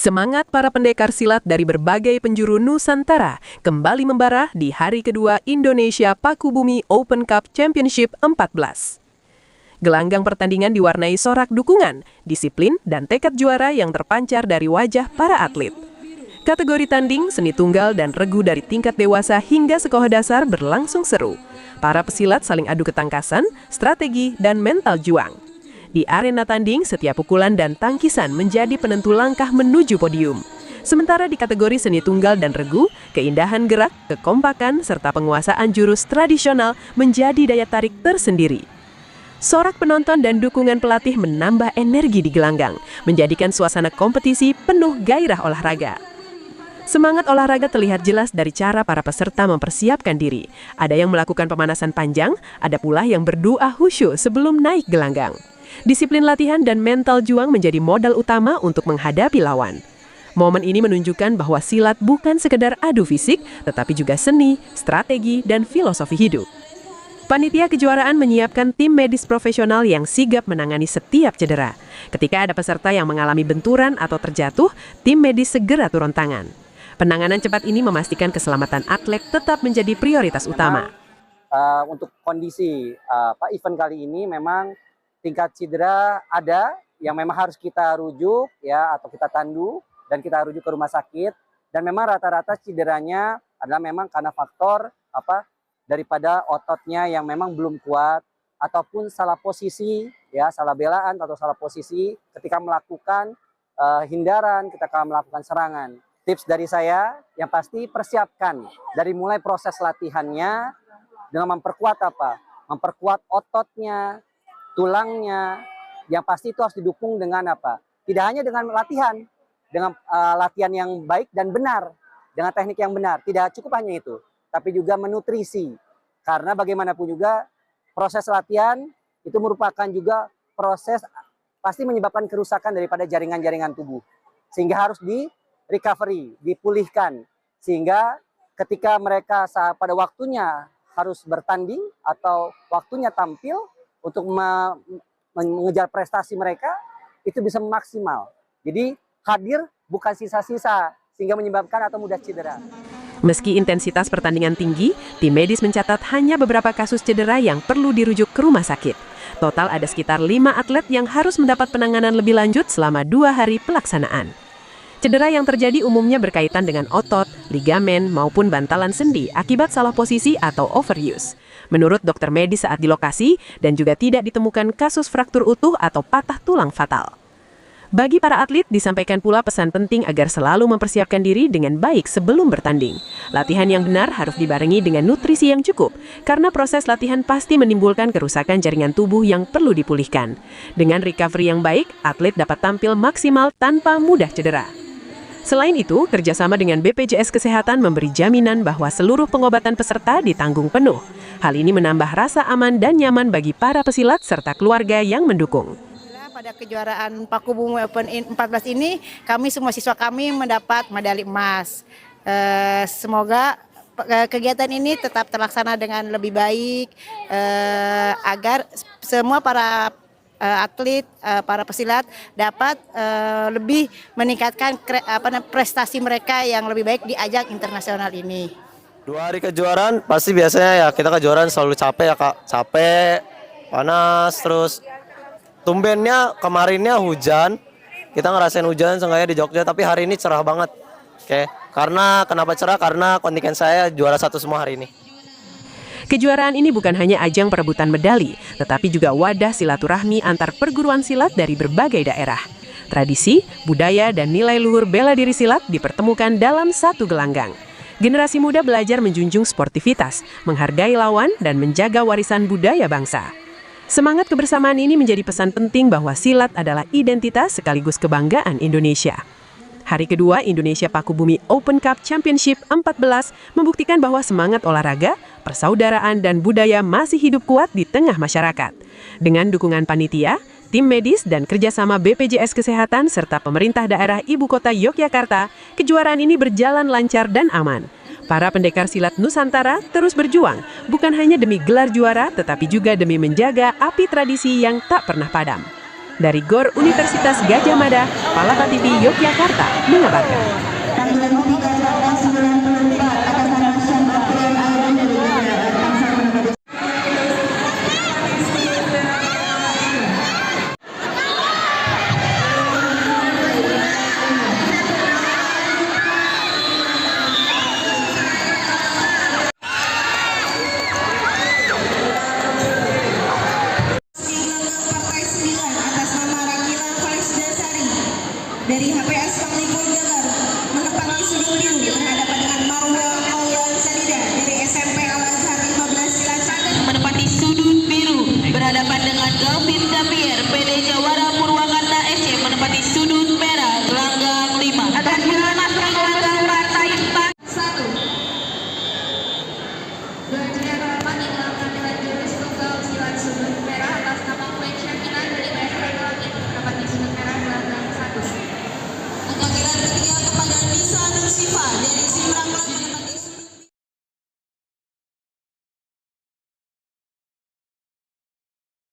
Semangat para pendekar silat dari berbagai penjuru Nusantara kembali membara di hari kedua Indonesia Pakubumi Open Cup Championship 14. Gelanggang pertandingan diwarnai sorak dukungan, disiplin, dan tekad juara yang terpancar dari wajah para atlet. Kategori tanding, seni tunggal, dan regu dari tingkat dewasa hingga sekolah dasar berlangsung seru. Para pesilat saling adu ketangkasan, strategi, dan mental juang. Di arena tanding, setiap pukulan dan tangkisan menjadi penentu langkah menuju podium. Sementara di kategori seni tunggal dan regu, keindahan gerak, kekompakan, serta penguasaan jurus tradisional menjadi daya tarik tersendiri. Sorak penonton dan dukungan pelatih menambah energi di gelanggang, menjadikan suasana kompetisi penuh gairah olahraga. Semangat olahraga terlihat jelas dari cara para peserta mempersiapkan diri. Ada yang melakukan pemanasan panjang, ada pula yang berdoa khusyuk sebelum naik gelanggang. Disiplin latihan dan mental juang menjadi modal utama untuk menghadapi lawan. Momen ini menunjukkan bahwa silat bukan sekedar adu fisik, tetapi juga seni, strategi, dan filosofi hidup. Panitia kejuaraan menyiapkan tim medis profesional yang sigap menangani setiap cedera. Ketika ada peserta yang mengalami benturan atau terjatuh, tim medis segera turun tangan. Penanganan cepat ini memastikan keselamatan atlet tetap menjadi prioritas utama. Untuk kondisi event kali ini memang tingkat cedera ada yang memang harus kita rujuk ya, atau kita tandu dan kita rujuk ke rumah sakit, dan memang rata-rata cederanya adalah memang karena faktor daripada ototnya yang memang belum kuat ataupun salah posisi ya, salah belaan atau salah posisi ketika melakukan hindaran, ketika melakukan serangan. Tips dari saya yang pasti persiapkan dari mulai proses latihannya dengan memperkuat memperkuat ototnya, tulangnya, yang pasti itu harus didukung dengan tidak hanya dengan latihan, dengan latihan yang baik dan benar, dengan teknik yang benar. Tidak cukup hanya itu, tapi juga menutrisi. Karena bagaimanapun juga proses latihan itu merupakan juga proses pasti menyebabkan kerusakan daripada jaringan-jaringan tubuh. Sehingga harus di-recovery, dipulihkan. Sehingga ketika mereka pada waktunya harus bertanding atau waktunya tampil, untuk mengejar prestasi mereka, itu bisa maksimal. Jadi hadir bukan sisa-sisa, sehingga menyebabkan atau mudah cedera. Meski intensitas pertandingan tinggi, tim medis mencatat hanya beberapa kasus cedera yang perlu dirujuk ke rumah sakit. Total ada sekitar 5 atlet yang harus mendapat penanganan lebih lanjut selama 2 hari pelaksanaan. Cedera yang terjadi umumnya berkaitan dengan otot, ligamen, maupun bantalan sendi akibat salah posisi atau overuse. Menurut dokter medis saat di lokasi, dan juga tidak ditemukan kasus fraktur utuh atau patah tulang fatal. Bagi para atlet disampaikan pula pesan penting agar selalu mempersiapkan diri dengan baik sebelum bertanding. Latihan yang benar harus dibarengi dengan nutrisi yang cukup, karena proses latihan pasti menimbulkan kerusakan jaringan tubuh yang perlu dipulihkan. Dengan recovery yang baik, atlet dapat tampil maksimal tanpa mudah cedera. Selain itu, kerjasama dengan BPJS Kesehatan memberi jaminan bahwa seluruh pengobatan peserta ditanggung penuh. Hal ini menambah rasa aman dan nyaman bagi para pesilat serta keluarga yang mendukung. Pada kejuaraan Pakubumi Open 14 ini, kami semua siswa kami mendapat medali emas. Semoga kegiatan ini tetap terlaksana dengan lebih baik, agar semua para atlet, para pesilat dapat lebih meningkatkan prestasi mereka yang lebih baik di ajang internasional ini. 2 hari kejuaraan pasti biasanya ya kita kejuaraan selalu capek ya Kak, capek, panas, terus tumbennya kemarinnya hujan, kita ngerasain hujan seenggaknya di Jogja, tapi hari ini cerah banget. Oke, karena kenapa cerah? Karena kontingen saya juara 1 semua hari ini. Kejuaraan ini bukan hanya ajang perebutan medali, tetapi juga wadah silaturahmi antar perguruan silat dari berbagai daerah. Tradisi, budaya, dan nilai luhur bela diri silat dipertemukan dalam satu gelanggang. Generasi muda belajar menjunjung sportivitas, menghargai lawan, dan menjaga warisan budaya bangsa. Semangat kebersamaan ini menjadi pesan penting bahwa silat adalah identitas sekaligus kebanggaan Indonesia. Hari kedua Indonesia Pakubumi Open Cup Championship 14 membuktikan bahwa semangat olahraga, persaudaraan, dan budaya masih hidup kuat di tengah masyarakat. Dengan dukungan panitia, tim medis, dan kerjasama BPJS Kesehatan serta pemerintah daerah Ibu Kota Yogyakarta, kejuaraan ini berjalan lancar dan aman. Para pendekar silat Nusantara terus berjuang, bukan hanya demi gelar juara, tetapi juga demi menjaga api tradisi yang tak pernah padam. Dari GOR Universitas Gadjah Mada, Palapa TV Yogyakarta mengabarkan. Tanggal 3/12/94 atas nama Syambar Ayam dari Partai 9 atas nama Rakila Faris Dasari dari HPS